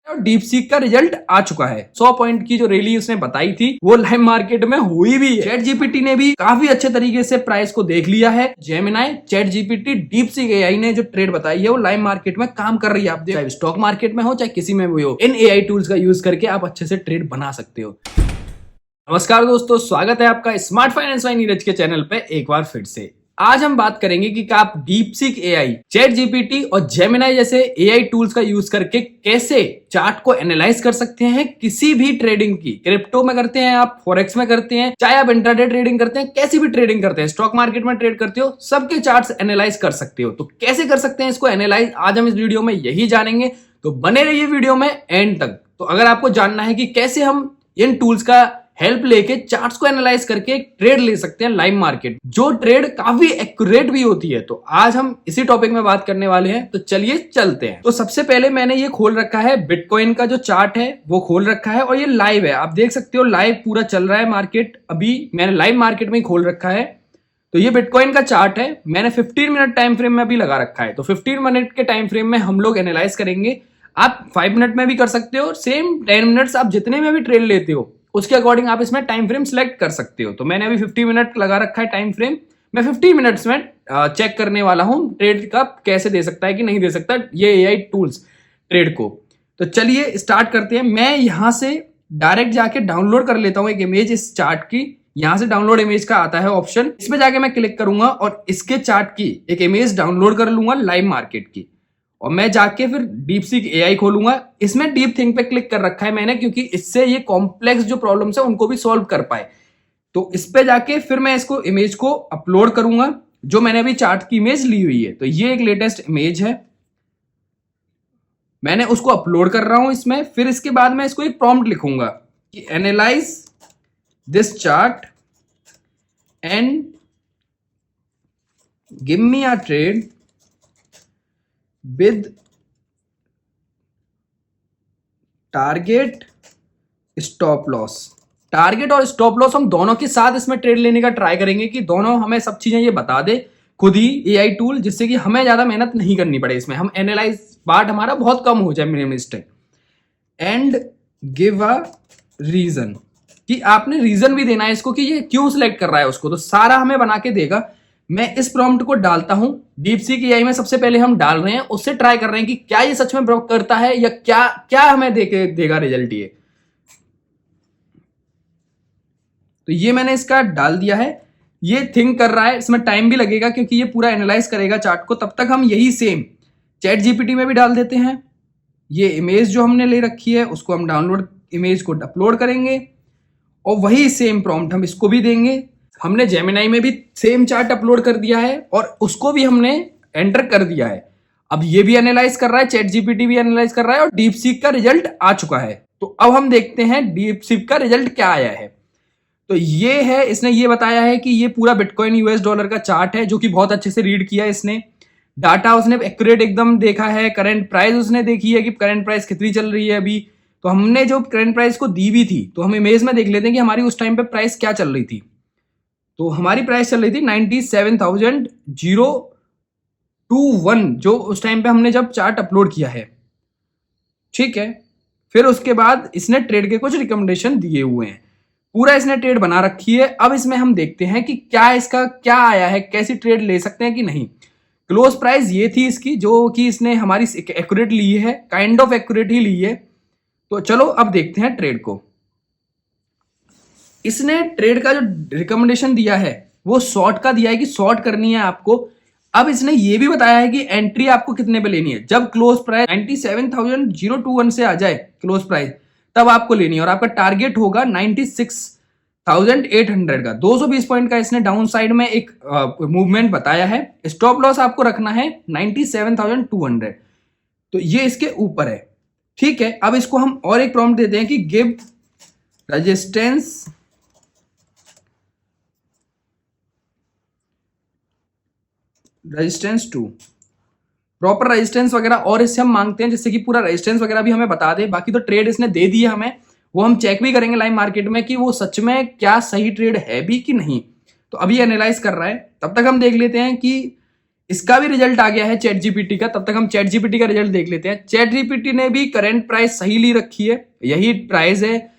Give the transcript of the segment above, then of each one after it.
Deep seek का result आ चुका है। 100 पॉइंट की जो रैली उसने बताई थी वो लाइव मार्केट में हुई भी है। चैट जीपीटी ने भी काफी अच्छे तरीके से प्राइस को देख लिया है। Gemini, chat GPT, deep seek AI ने जो ट्रेड बताई है वो लाइव मार्केट में काम कर रही है। आप चाहे स्टॉक मार्केट में हो चाहे किसी में भी हो, इन एआई टूल्स का यूज करके आप अच्छे से ट्रेड बना सकते हो। नमस्कार दोस्तों, स्वागत है आपका स्मार्ट फाइनेंस बाय नीरज के चैनल पे एक बार फिर से। आज हम बात करेंगे कि आप deep seek AI, chat GPT और जेमिनाई जैसे एआई टूल्स का यूज करके कैसे चार्ट को एनालाइज कर सकते हैं किसी भी ट्रेडिंग की। क्रिप्टो में करते हैं आप, फॉरेक्स में करते हैं, चाहे आप इंट्राडे ट्रेडिंग करते हैं, कैसी भी ट्रेडिंग करते हैं, स्टॉक मार्केट में ट्रेड करते हो, सबके चार्ट्स एनालाइज कर सकते हो। तो कैसे कर सकते हैं इसको एनालाइज, आज हम इस वीडियो में यही जानेंगे। तो बने रहिए वीडियो में एंड तक। तो अगर आपको जानना है कि कैसे हम इन टूल्स का हेल्प लेके चार्ट्स को एनालाइज करके ट्रेड ले सकते हैं लाइव मार्केट, जो ट्रेड काफी एक्यूरेट भी होती है, तो आज हम इसी टॉपिक में बात करने वाले हैं। तो चलिए चलते हैं। तो सबसे पहले मैंने ये खोल रखा है, बिटकॉइन का जो चार्ट है वो खोल रखा है और ये लाइव है। आप देख सकते हो लाइव पूरा चल रहा है मार्केट। अभी मैंने लाइव मार्केट में ही खोल रखा है। तो ये बिटकॉइन का चार्ट है, मैंने 15 मिनट टाइम फ्रेम में अभी लगा रखा है। तो 15 मिनट के टाइम फ्रेम में हम लोग एनालाइज करेंगे। आप 5 मिनट में भी कर सकते हो, सेम 10 मिनट्स आप जितने में भी ट्रेड लेते हो उसके अकॉर्डिंग आप इसमें टाइम फ्रेम सिलेक्ट कर सकते हो। तो मैंने अभी 50 मिनट लगा रखा है टाइम फ्रेम। मैं 50 मिनट्स में चेक करने वाला हूं ट्रेड का कैसे दे सकता है कि नहीं दे सकता ये एआई टूल्स ट्रेड को। तो चलिए स्टार्ट करते हैं। मैं यहां से डायरेक्ट जाके डाउनलोड कर लेता हूं एक इमेज इस चार्ट की। यहां से डाउनलोड इमेज का आता है ऑप्शन, इसमें जाके मैं क्लिक करूंगा और इसके चार्ट की एक इमेज डाउनलोड कर लूंगा लाइव मार्केट की। और मैं जाके फिर डीप सीक एआई खोलूंगा। इसमें डीप थिंक पे क्लिक कर रखा है मैंने, क्योंकि इससे ये कॉम्प्लेक्स जो प्रॉब्लम्स है उनको भी सॉल्व कर पाए। तो इस पे जाके फिर मैं इसको इमेज को अपलोड करूंगा, जो मैंने अभी चार्ट की इमेज ली हुई है। तो ये एक लेटेस्ट इमेज है, मैंने उसको अपलोड कर रहा हूं इसमें। फिर इसके बाद मैं इसको एक प्रॉम्प्ट लिखूंगा कि analyse this chart and give me a trade with target stop loss. Target और स्टॉप लॉस हम दोनों के साथ इसमें ट्रेड लेने का ट्राई करेंगे कि दोनों हमें सब चीजें ये बता दे खुद ही एआई टूल, जिससे कि हमें ज्यादा मेहनत नहीं करनी पड़े। इसमें हम एनालाइज पार्ट हमारा बहुत कम हो जाए, minimalistic. And give a reason, कि आपने रीजन भी देना है इसको कि ये क्यों सिलेक्ट कर रहा है उसको। तो सारा हमें बना के देगा। मैं इस प्रॉम्प्ट को डालता हूं डीप सीक एआई में। सबसे पहले हम डाल रहे हैं, उससे ट्राई कर रहे हैं कि क्या ये सच में वर्क करता है या क्या क्या हमें देगा रिजल्ट ये। तो ये मैंने इसका डाल दिया है। ये थिंक कर रहा है, इसमें टाइम भी लगेगा क्योंकि ये पूरा एनालाइज करेगा चार्ट को। तब तक हम यही सेम चैट जीपीटी में भी डाल देते हैं। ये इमेज जो हमने ले रखी है उसको हम डाउनलोड इमेज को अपलोड करेंगे और वही सेम प्रॉम्प्ट हम इसको भी देंगे। हमने जेमिनाई में भी सेम चार्ट अपलोड कर दिया है और उसको भी हमने एंटर कर दिया है। अब ये भी एनालाइज कर रहा है, चैट जीपीटी भी एनालाइज कर रहा है और डीप सीक का रिजल्ट आ चुका है। तो अब हम देखते हैं डीप सीक का रिजल्ट क्या आया है। तो ये है, इसने ये बताया है कि ये पूरा बिटकॉइन यूएस डॉलर का चार्ट है, जो कि बहुत अच्छे से रीड किया है इसने। डाटा उसने एक्यूरेट एकदम देखा है। करंट प्राइस उसने देखी है कि करंट प्राइस कितनी चल रही है अभी। तो हमने जो करंट प्राइस को दी भी थी, तो हम इमेज में देख लेते हैं कि हमारी उस टाइम पे प्राइस क्या चल रही थी। तो हमारी प्राइस चल रही थी 97,021, जो उस टाइम पे हमने जब चार्ट अपलोड किया है। ठीक है, फिर उसके बाद इसने ट्रेड के कुछ रिकमेंडेशन दिए हुए हैं, पूरा इसने ट्रेड बना रखी है। अब इसमें हम देखते हैं कि क्या इसका क्या आया है, कैसी ट्रेड ले सकते हैं कि नहीं। क्लोज प्राइस ये थी इसकी, जो कि इसने हमारी एक्यूरेट ली है, काइंड ऑफ एक्यूरेट ही ली है। तो चलो अब देखते हैं ट्रेड को। इसने ट्रेड का जो रिकमेंडेशन दिया है वो शॉर्ट का दिया है कि शॉर्ट करनी है आपको। अब इसने ये भी बताया है कि एंट्री आपको कितने पे लेनी है। जब क्लोज प्राइस 97,021 से आ जाए क्लोज प्राइस, तब आपको लेनी है और आपका टारगेट होगा 96,800 का। 220 पॉइंट का इसने डाउन साइड में एक मूवमेंट बताया है। स्टॉप लॉस आपको रखना है 97,200। तो ये इसके ऊपर है। ठीक है, अब इसको हम और एक प्रॉम्प्ट देते हैं कि give resistance to proper resistance वगैरह, और इससे हम मांगते हैं जिससे कि पूरा रेजिस्टेंस वगैरह भी हमें बता दे। बाकी तो ट्रेड इसने दे दी है हमें, वो हम चेक भी करेंगे लाइव मार्केट में कि वो सच में क्या सही ट्रेड है भी कि नहीं। तो अभी एनालाइज कर रहा है, तब तक हम देख लेते हैं कि इसका भी रिजल्ट आ गया है चैट जीपीटी का। तब तक हम चैट जीपीटी का रिजल्ट देख लेते हैं। चैट जीपीटी ने भी करंट प्राइस सही ली रखी है, यही प्राइस है।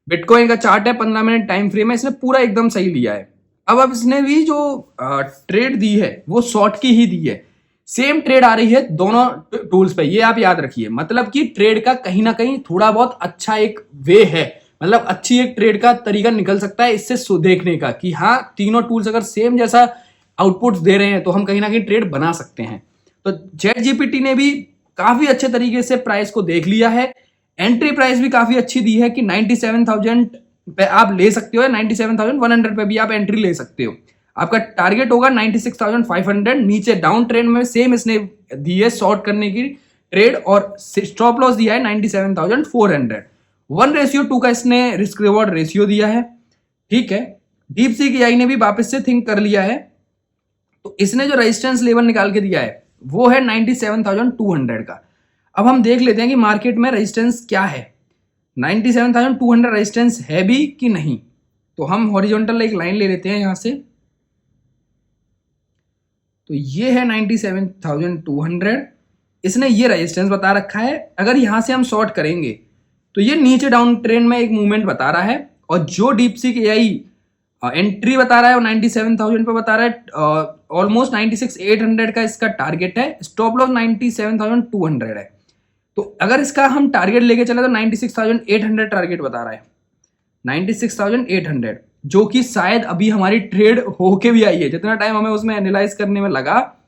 बिटकॉइन का चार्ट है, 15 मिनट टाइम फ्रेम है, इसने पूरा एकदम सही लिया है। अब इसने भी जो ट्रेड दी है वो शॉर्ट की ही दी है। सेम ट्रेड आ रही है दोनों टूल्स पे, ये आप याद रखिए। मतलब कि ट्रेड का कहीं ना कहीं थोड़ा बहुत अच्छा एक वे है, मतलब अच्छी एक ट्रेड का तरीका निकल सकता है इससे देखने का कि हाँ तीनों टूल्स अगर सेम जैसा आउटपुट्स दे रहे हैं तो हम कहीं ना कहीं ट्रेड बना सकते हैं। तो चैट जीपीटी ने भी काफी अच्छे तरीके से प्राइस को देख लिया है। एंट्री प्राइस भी काफी अच्छी दी है कि 97,000 पे आप ले सकते हो, 97,100 पे भी आप एंट्री ले सकते हो। आपका टारगेट होगा 96,500। नीचे डाउन ट्रेंड में सेम इसने दी है शॉर्ट करने की ट्रेड, और स्टॉप लॉस दिया है 97,400। 1:2 का इसने रिस्क रिवॉर्ड रेशियो दिया है। ठीक है, डीप सीक एआई ने भी वापस से थिंक कर लिया है, तो इसने जो रेजिस्टेंस लेवल निकाल के दिया है वो है 97,200 का। अब हम देख लेते हैं कि मार्केट में रेजिस्टेंस क्या है, 97,200 रेजिस्टेंस है भी कि नहीं। तो हम हॉरिजॉन्टल एक लाइन ले लेते हैं यहां से, तो ये है 97,200। इसने ये रेजिस्टेंस बता रखा है। अगर यहां से हम शॉर्ट करेंगे तो ये नीचे डाउन ट्रेंड में एक मूवमेंट बता रहा है, और जो डीप सीक एआई एंट्री बता रहा है वो 97,000 पे बता रहा है। ऑलमोस्ट 96,800 का इसका टारगेट है। स्टॉप लॉस 97,200 है। तो अगर इसका हम टारगेट लेके चले तो 96,800 टारगेट बता रहा है, 96,800, जो कि शायद अभी हमारी ट्रेड होके भी आई है। जितना टाइम हमें उसमें एनालाइज करने में लगा,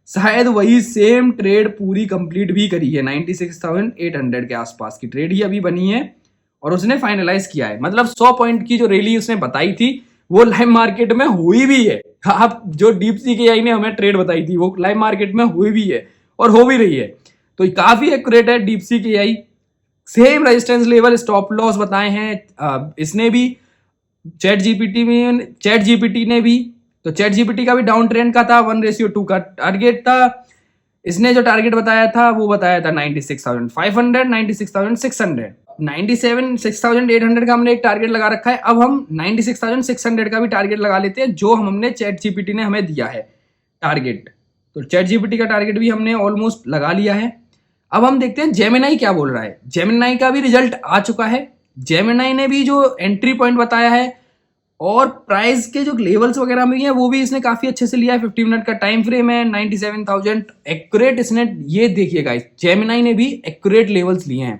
शायद वही सेम ट्रेड पूरी कंप्लीट भी करी है। 96,800 के आसपास की ट्रेड ही अभी बनी है और उसने फाइनलाइज किया है। मतलब 100 पॉइंट की जो रैली उसने बताई थी वो लाइव मार्केट में हुई भी है। आप जो डीप सीक एआई ने हमें ट्रेड बताई थी वो लाइव मार्केट में हुई भी है और हो भी रही है। तो काफी एक्यूरेट है deep seek AI. Same resistance level, stop loss बताए हैं इसने भी, चैट जीपीटी ने भी। तो चैट जीपीटी का भी डाउन ट्रेंड का था, 1:2 का टारगेट था। इसने जो टारगेट बताया था वो बताया था 96,500, 96,600, 96,800 का हमने एक टारगेट लगा रखा है। अब हम 96,600 का भी टारगेट लगा लेते हैं जो हमने चैट जीपीटी ने हमें दिया है टारगेट। तो चैट जीपीटी का टारगेट भी हमने ऑलमोस्ट लगा लिया है। अब हम देखते हैं जेमिनाई क्या बोल रहा है। जेमिनाई का भी रिजल्ट आ चुका है। जेमिनाई ने भी जो एंट्री पॉइंट बताया है और प्राइस के जो लेवल्स वगैरह भी हैं वो भी इसने काफी अच्छे से लिया है। 50 मिनट का टाइम फ्रेम है, 97,000 एक्यूरेट इसने, ये देखिए गाइस, जेमिनाई ने भी एक्यूरेट लेवल्स लिए हैं।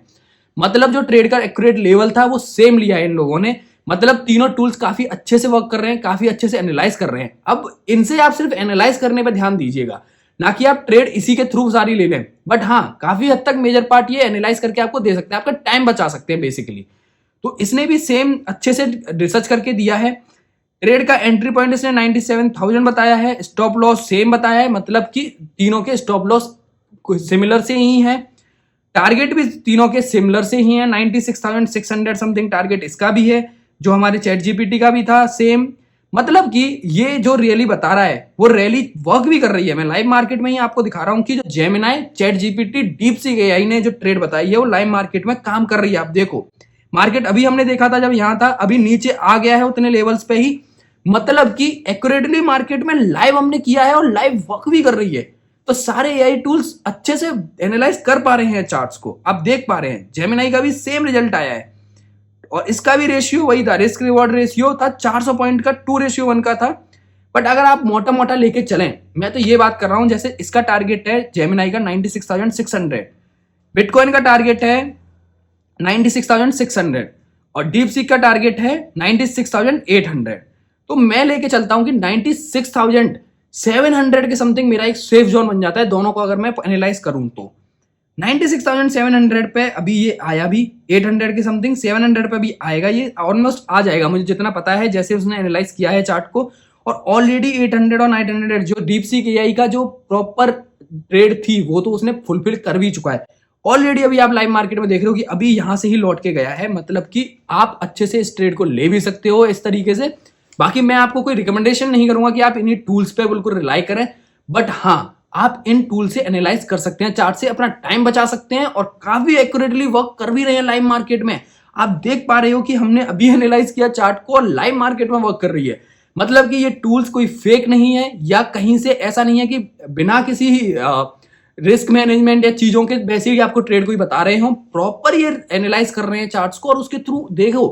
मतलब जो ट्रेड का एक्यूरेट लेवल था वो सेम लिया है इन लोगों ने। मतलब तीनों टूल्स काफी अच्छे से वर्क कर रहे हैं, काफी अच्छे से एनालाइज कर रहे हैं। अब इनसे आप सिर्फ एनालाइज करने पर ध्यान दीजिएगा, ना कि आप ट्रेड इसी के थ्रू सारी ले लें। बट हाँ, काफी हद तक मेजर पार्ट ये एनालाइज करके आपको दे सकते हैं, आपका टाइम बचा सकते हैं बेसिकली। तो इसने भी सेम अच्छे से रिसर्च करके दिया है। ट्रेड का एंट्री पॉइंट इसने 97,000 बताया है, स्टॉप लॉस सेम बताया है, मतलब कि तीनों के स्टॉप लॉस सिमिलर से ही है, टारगेट भी तीनों के सिमिलर से ही है। 96,600 समथिंग टारगेट इसका भी है, जो हमारे चैट जीपीटी का भी था सेम। मतलब कि ये जो रैली बता रहा है वो रैली वर्क भी कर रही है। मैं लाइव मार्केट में ही आपको दिखा रहा हूं कि जो Gemini, chat GPT, deep seek AI ने जो ट्रेड बताई है वो लाइव मार्केट में काम कर रही है। आप देखो मार्केट अभी हमने देखा था जब यहां था, अभी नीचे आ गया है उतने लेवल्स पे ही। मतलब कि एक्यूरेटली मार्केट में लाइव हमने किया है और लाइव वर्क भी कर रही है। तो सारे एआई टूल्स अच्छे से एनालाइज कर पा रहे हैं चार्ट्स को, आप देख पा रहे हैं। जेमिनाई का भी सेम रिजल्ट आया है और इसका भी रेशियो वही था, रिस्क रिवॉर्ड रेशियो था 400 पॉइंट का, 2:1 का था। बट अगर आप मोटा मोटा लेके चलें, मैं तो ये बात कर रहा हूं, जैसे इसका टारगेट है जेमिनाई का 96,600, बिटकॉइन का टारगेट है 96,600 और डीप सीक का टारगेट है 96,800। तो मैं लेके चलता हूं कि 96,700 के समथिंग मेरा एक सेफ जोन बन जाता है दोनों को अगर मैं एनालाइज करूं तो। 96,700 पे अभी ये आया भी, 800 के समथिंग 700 पे भी आएगा, ये ऑलमोस्ट आ जाएगा मुझे जितना पता है, जैसे उसने एनालाइज किया है चार्ट को। और ऑलरेडी 800 और 900 जो डीप सीक एआई का जो प्रॉपर ट्रेड थी वो तो उसने फुलफिल कर भी चुका है ऑलरेडी। अभी आप लाइव मार्केट में देख रहे हो कि अभी यहां से ही लौट के गया है, मतलब कि आप अच्छे से इस ट्रेड को ले भी सकते हो इस तरीके से। बाकी मैं आपको कोई रिकमेंडेशन नहीं करूंगा कि आप इन्हीं टूल्स पे बिल्कुल रिलाई करें, बट हाँ आप इन टूल से एनालाइज कर सकते हैं, चार्ट से अपना टाइम बचा सकते हैं और काफी एक्यूरेटली वर्क कर भी रहे हैं लाइव मार्केट में। आप देख पा रहे हो कि हमने अभी एनालाइज किया चार्ट को और लाइव मार्केट में वर्क कर रही है। मतलब कि ये टूल्स कोई फेक नहीं है या कहीं से ऐसा नहीं है कि बिना किसी रिस्क मैनेजमेंट या चीजों के वैसे ही आपको ट्रेड कोई बता रहे हो, प्रॉपर ये एनालाइज कर रहे हैं चार्ट्स को और उसके थ्रू देखो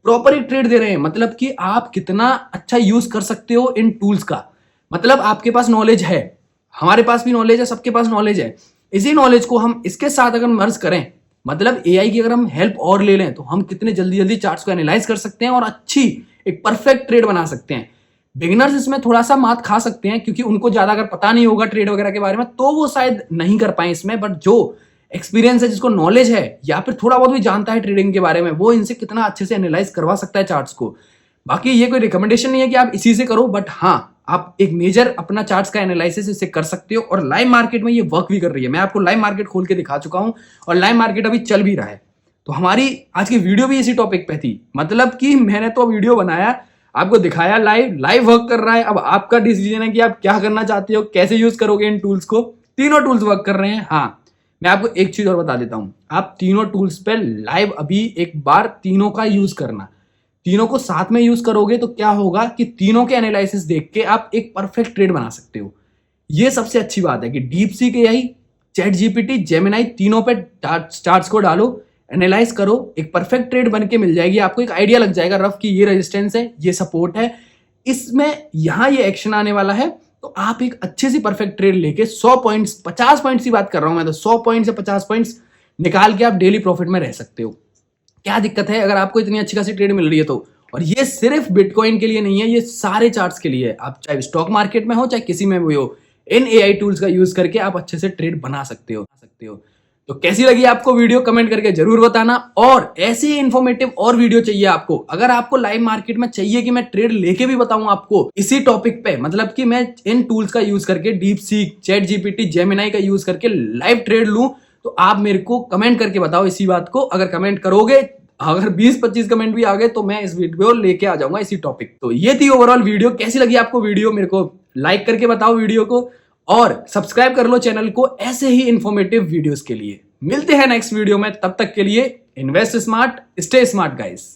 प्रॉपर ही ट्रेड दे रहे हैं। मतलब कि आप कितना अच्छा यूज कर सकते हो इन टूल्स का। मतलब आपके पास नॉलेज है, हमारे पास भी नॉलेज है, सबके पास नॉलेज है। इसी नॉलेज को हम इसके साथ अगर मर्ज करें, मतलब एआई की अगर हम हेल्प और ले लें, तो हम कितने जल्दी जल्दी चार्ट्स को एनालाइज कर सकते हैं और अच्छी एक परफेक्ट ट्रेड बना सकते हैं। बिगिनर्स इसमें थोड़ा सा मात खा सकते हैं क्योंकि उनको ज्यादा अगर पता नहीं होगा ट्रेड वगैरह के बारे में तो वो शायद नहीं कर पाए इसमें। बट जो एक्सपीरियंस है, जिसको नॉलेज है या फिर थोड़ा बहुत भी जानता है ट्रेडिंग के बारे में, वो इनसे कितना अच्छे से एनालाइज करवा सकता है चार्ट्स को। बाकी ये कोई रिकमेंडेशन नहीं है कि आप इसी से करो, बट हाँ, आप एक मेजर अपना चार्ट्स का एनालिसिस इससे कर सकते हो और लाइव मार्केट में ये वर्क भी कर रही है। मैं आपको लाइव मार्केट खोल के दिखा चुका हूं और लाइव मार्केट अभी चल भी रहा है। तो हमारी आज की वीडियो भी इसी टॉपिक पे थी। मतलब कि मैंने तो वीडियो बनाया, आपको दिखाया, लाइव वर्क कर रहा है। अब आपका डिसीजन है कि आप क्या करना चाहते हो, कैसे यूज करोगे इन टूल्स को। तीनों टूल्स वर्क कर रहे हैं। हाँ, मैं आपको एक चीज और बता देता हूं, आप तीनों टूल्स पे लाइव अभी एक बार तीनों का यूज करना। तीनों को साथ में यूज करोगे तो क्या होगा कि तीनों के एनालिसिस देख के आप एक परफेक्ट ट्रेड बना सकते हो। ये सबसे अच्छी बात है कि DeepSeek AI, chat GPT, Gemini, तीनों पे चार्ट्स को डालो, एनालाइज करो, एक परफेक्ट ट्रेड बन के मिल जाएगी। आपको एक आइडिया लग जाएगा रफ कि ये रेजिस्टेंस है, ये सपोर्ट है, इसमें यहां ये एक्शन आने वाला है। तो आप एक अच्छी सी परफेक्ट ट्रेड लेके 100 पॉइंट्स, 50 पॉइंट्स की बात कर रहा हूं मैं, तो 100 पॉइंट से 50 पॉइंट्स निकाल के आप डेली प्रॉफिट में रह सकते हो। क्या दिक्कत है अगर आपको इतनी अच्छी खासी ट्रेड मिल रही है तो। और ये सिर्फ बिटकॉइन के लिए नहीं है, ये सारे चार्ट्स के लिए है। आप चाहे स्टॉक मार्केट में हो चाहे किसी में भी हो, इन एआई टूल्स का यूज करके आप अच्छे से ट्रेड बना सकते हो। तो कैसी लगी आपको वीडियो कमेंट करके जरूर बताना। और ऐसे ही इंफॉर्मेटिव और वीडियो चाहिए आपको, अगर आपको लाइव मार्केट में चाहिए कि मैं ट्रेड लेके भी बताऊं आपको इसी टॉपिक पे, मतलब कि मैं इन टूल्स का यूज करके डीपसीक, चैट जीपीटी, जेमिनाई का यूज करके लाइव ट्रेड लूं, तो आप मेरे को कमेंट करके बताओ इसी बात को। अगर कमेंट करोगे, अगर 20-25 कमेंट भी आ गए तो मैं इस वीडियो लेके आ जाऊंगा इसी टॉपिक। तो ये थी ओवरऑल वीडियो। कैसी लगी आपको वीडियो मेरे को लाइक करके बताओ वीडियो को, और सब्सक्राइब कर लो चैनल को ऐसे ही इंफॉर्मेटिव वीडियोस के लिए। मिलते हैं नेक्स्ट वीडियो में, तब तक के लिए invest smart, stay smart guys.